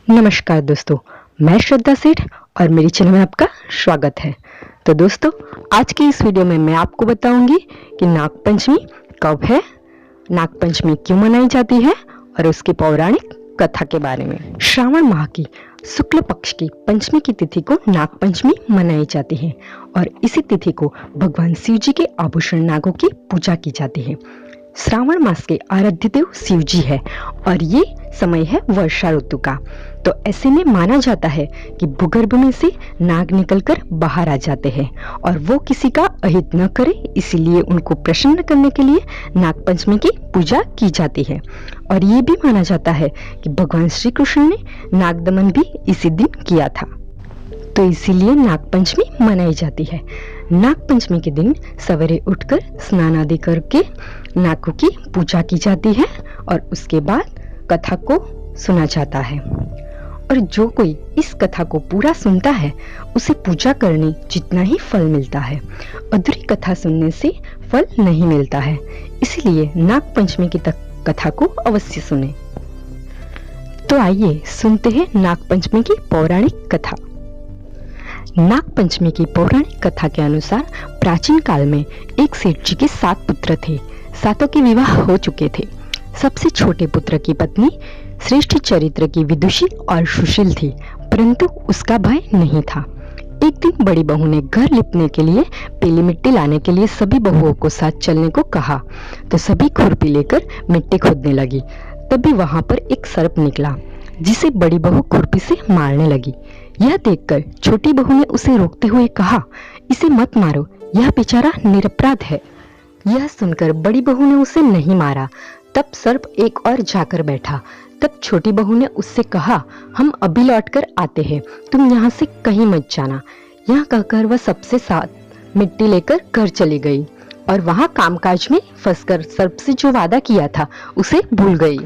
नमस्कार दोस्तों, मैं श्रद्धा सेठ और मेरी चैनल में आपका स्वागत है। तो दोस्तों, आज की इस वीडियो में मैं आपको बताऊंगी कि नागपंचमी कब है, नागपंचमी क्यों मनाई जाती है और उसकी पौराणिक कथा के बारे में। श्रावण माह की शुक्ल पक्ष की पंचमी की तिथि को नागपंचमी मनाई जाती है और इसी तिथि को भगवान शिव जी के आभूषण नागों की पूजा की जाती है। श्रावण मास के आराध्य देव शिव जी है और ये समय है वर्षा ऋतु का। तो ऐसे में माना जाता है कि भूगर्भ में से नाग निकलकर बाहर आ जाते हैं और वो किसी का अहित न करे, इसीलिए उनको प्रसन्न करने के लिए नागपंचमी की पूजा की जाती है। और ये भी माना जाता है कि भगवान श्री कृष्ण ने नागदमन भी इसी दिन किया था, तो इसीलिए नागपंचमी मनाई जाती है। नागपंचमी के दिन सवेरे उठकर स्नान आदि करके नागों की पूजा की जाती है और उसके बाद कथा को सुना जाता है। और जो कोई इस कथा को पूरा सुनता है उसे पूजा करने जितना ही फल मिलता है, अधूरी कथा सुनने से फल नहीं मिलता है। इसलिए नागपंचमी की कथा को अवश्य सुने। तो आइए सुनते हैं नागपंचमी की पौराणिक कथा। नागपंचमी की पौराणिक कथा के अनुसार प्राचीन काल में एक सेठ जी के 7 पुत्र थे। सातों के विवाह हो चुके थे। सबसे छोटे पुत्र की पत्नी श्रेष्ठ चरित्र की विदुषी और सुशील थी, परंतु उसका भाई नहीं था। एक दिन बड़ी बहू ने घर लिपने के लिए पीली मिट्टी लाने के लिए सभी बहुओं को साथ चलने को कहा, तो सभी खुरपी लेकर मिट्टी खोदने लगी। तभी वहां पर एक सर्प निकला, जिसे बड़ी बहू खुरपी से मारने लगी। यह देखकर छोटी बहू ने उसे रोकते हुए कहा, इसे मत मारो, यह बेचारा निरपराध है। यह सुनकर बड़ी बहू ने उसे नहीं मारा। तब सर्प एक और जाकर बैठा। तब छोटी बहू ने उससे कहा, हम अभी लौटकर आते हैं, तुम यहाँ से कहीं मत जाना। यह कहकर वह सबसे साथ मिट्टी लेकर घर चली गई और वहां कामकाज में फंसकर सर्प से जो वादा किया था उसे भूल गई।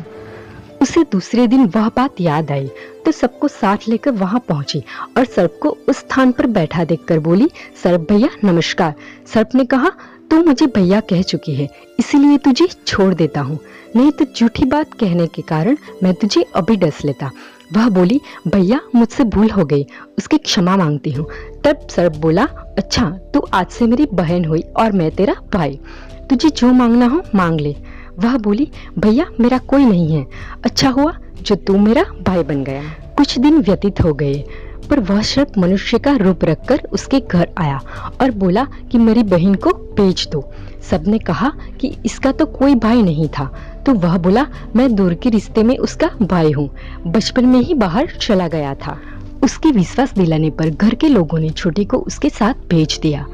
उसे दूसरे दिन वह बात याद आई, तो सबको साथ लेकर वहां पहुंची और सर्प को उस स्थान पर बैठा देखकर बोली, सर्प भैया नमस्कार। सर्प ने कहा, तू मुझे भैया कह चुकी है, इसीलिए तुझे छोड़ देता हूँ, नहीं तो झूठी बात कहने के कारण मैं तुझे अभी डस लेता। वह बोली, भैया मुझसे भूल हो गई, उसकी क्षमा मांगती हूँ। तब सर्प बोला, अच्छा तू आज से मेरी बहन हुई और मैं तेरा भाई, तुझे जो मांगना हो मांग ले। वह बोली, भैया मेरा कोई नहीं है, अच्छा हुआ जो तू मेरा भाई बन गया। कुछ दिन व्यतीत हो गए, पर वह सर्प मनुष्य का रूप रखकर उसके घर आया और बोला कि मेरी बहन को बेच दो। सबने कहा कि इसका तो कोई भाई नहीं था, तो वह बोला, मैं दूर के रिश्ते में उसका भाई हूँ, बचपन में ही बाहर चला गया था। उसके विश्वास दिलाने पर घर के लोगों ने छोटी को उसके साथ भेज दिया।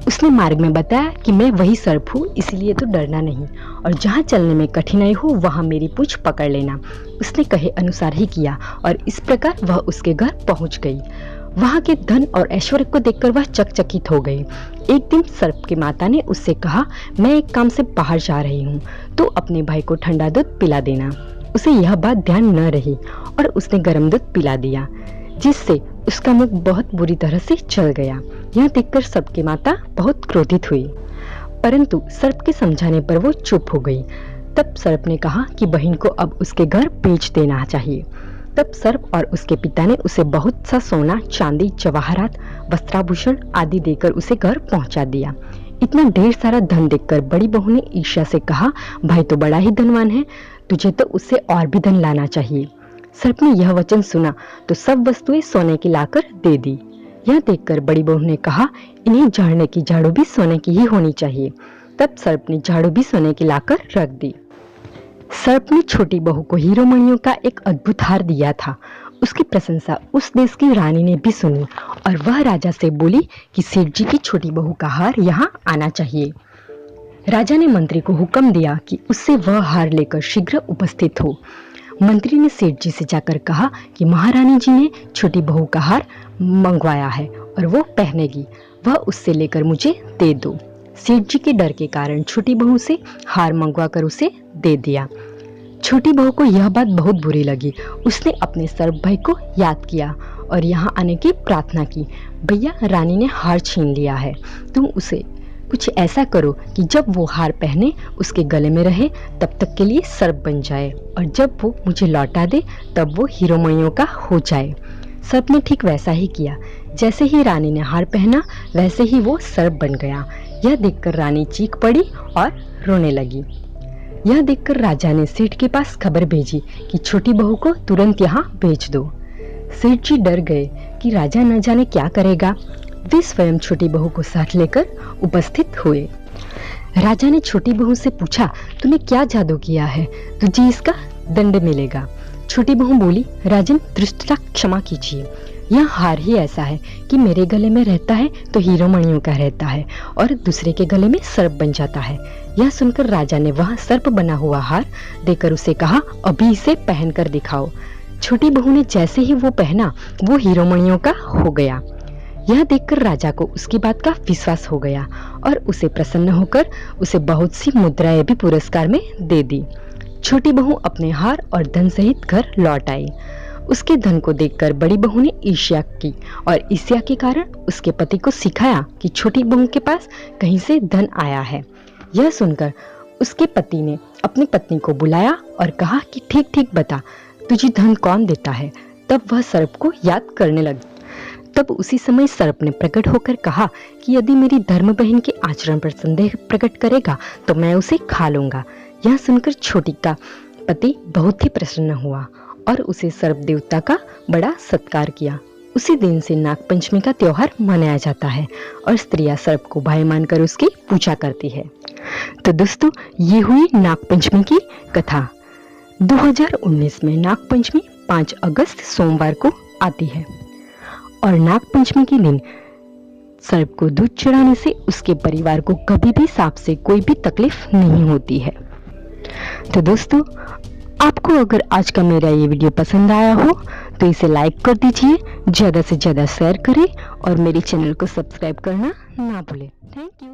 उसने मार्ग में बताया कि मैं वही सर्प हूँ, इसलिए तो डरना नहीं, और जहाँ चलने में कठिनाई हो वहाँ मेरी पूंछ पकड़ लेना। उसने कहे अनुसार ही किया और इस प्रकार वह उसके घर पहुँच गई। वहाँ के धन और ऐश्वर्य को देखकर वह चकचकित हो गई। एक दिन सर्प की माता ने उससे कहा, मैं एक काम से बाहर जा रही हूँ, तो अपने भाई को ठंडा दूध पिला देना। उसे यह बात ध्यान न रही और उसने गर्म दूध पिला दिया, जिससे उसका मुख बहुत बुरी तरह से जल गया। यह देखकर सर्प की माता बहुत क्रोधित हुई, परंतु सर्प के समझाने पर वो चुप हो गई। तब सर्प ने कहा कि बहन को अब उसके घर भेज देना चाहिए। तब सर्प और उसके पिता ने उसे बहुत सा सोना, चांदी, जवाहरात, वस्त्राभूषण आदि देकर उसे घर पहुंचा दिया। इतना ढेर सारा धन देखकर बड़ी बहू ने ईर्ष्या से कहा, भाई तो बड़ा ही धनवान है, तुझे तो उससे और भी धन लाना चाहिए। सर्प ने यह वचन सुना तो सब वस्तुएं सोने की लाकर दे दी। यह देखकर बड़ी बहू ने कहा, इन्हें झाड़ने की झाड़ू भी सोने की ही होनी चाहिए। तब सर्प ने झाड़ू भी सोने की लाकर रख दी। सर्प ने छोटी बहू को हीरो मणियों का एक अद्भुत हार दिया था। उसकी प्रशंसा उस देश की रानी ने भी सुनी और वह राजा से बोली कि सेठ जी की छोटी बहू का हार यहाँ आना चाहिए। राजा ने मंत्री को हुक्म दिया कि उससे वह हार लेकर शीघ्र उपस्थित हो। मंत्री ने सेठ जी से जाकर कहा कि महारानी जी ने छोटी बहू का हार मंगवाया है और वो पहनेगी, वह उससे लेकर मुझे दे दो। सेठ जी के डर के कारण छोटी बहू से हार मंगवाकर उसे दे दिया। छोटी बहू को यह बात बहुत बुरी लगी। उसने अपने सर्प भाई को याद किया और यहाँ आने की प्रार्थना की। भैया रानी ने हार छीन लिया है, तुम उसे कुछ ऐसा करो कि जब वो हार पहने उसके गले में रहे तब तक के लिए सर्प बन जाए, और जब वो मुझे लौटा दे तब वो हीरोमणियों का हो जाए। सर्प ने ठीक वैसा ही किया। जैसे ही रानी ने हार पहना वैसे ही वो सर्प बन गया। यह देखकर रानी चीख पड़ी और रोने लगी। यह देखकर राजा ने सेठ के पास खबर भेजी कि छोटी बहू को तुरंत यहाँ भेज दो। सेठ जी डर गए कि राजा न जाने क्या करेगा। वे स्वयं छोटी बहू को साथ लेकर उपस्थित हुए। राजा ने छोटी बहू से पूछा, तूने क्या जादू किया है, तुझे इसका दंड मिलेगा। छोटी बहू बोली, राजन धृष्टता क्षमा कीजिए, यह हार ही ऐसा है कि मेरे गले में रहता है तो हीरोमणियों का रहता है और दूसरे के गले में सर्प बन जाता है। यह सुनकर राजा ने वह सर्प बना हुआ हार देकर उसे कहा, अभी इसे पहन कर दिखाओ। छोटी बहू ने जैसे ही वो पहना वो हीरोमणियों का हो गया। यह देखकर राजा को उसकी बात का विश्वास हो गया और उसे प्रसन्न होकर उसे बहुत सी मुद्राएं भी पुरस्कार में दे दी। छोटी बहू अपने हार और धन सहित घर लौट आई। उसके धन को देखकर बड़ी बहू ने ईर्ष्या की और ईर्ष्या के कारण उसके पति को सिखाया कि छोटी बहू के पास कहीं से धन आया है। यह सुनकर उसके पति ने अपनी पत्नी को बुलाया और कहा कि ठीक ठीक बता, तुझे धन कौन देता है। तब वह सर्प को याद करने लगी। तब उसी समय सर्प ने प्रकट होकर कहा कि यदि मेरी धर्म बहन के आचरण पर संदेह प्रकट करेगा तो मैं उसे खा लूंगा। यह सुनकर छोटी का पति बहुत ही प्रसन्न हुआ और उसे सर्प देवता का बड़ा सत्कार किया। उसी दिन से नागपंचमी का त्योहार मनाया जाता है और स्त्रियां सर्प को भाई मानकर उसकी पूजा करती है। तो दोस्तों, ये हुई नागपंचमी की कथा। 2019 में नागपंचमी 5 अगस्त सोमवार को आती है और नागपंचमी के दिन सर्प को दूध चढ़ाने से उसके परिवार को कभी भी सांप से कोई भी तकलीफ नहीं होती है। तो दोस्तों, आपको अगर आज का मेरा ये वीडियो पसंद आया हो तो इसे लाइक कर दीजिए, ज़्यादा से ज़्यादा शेयर करें और मेरे चैनल को सब्सक्राइब करना ना भूलें। Thank you.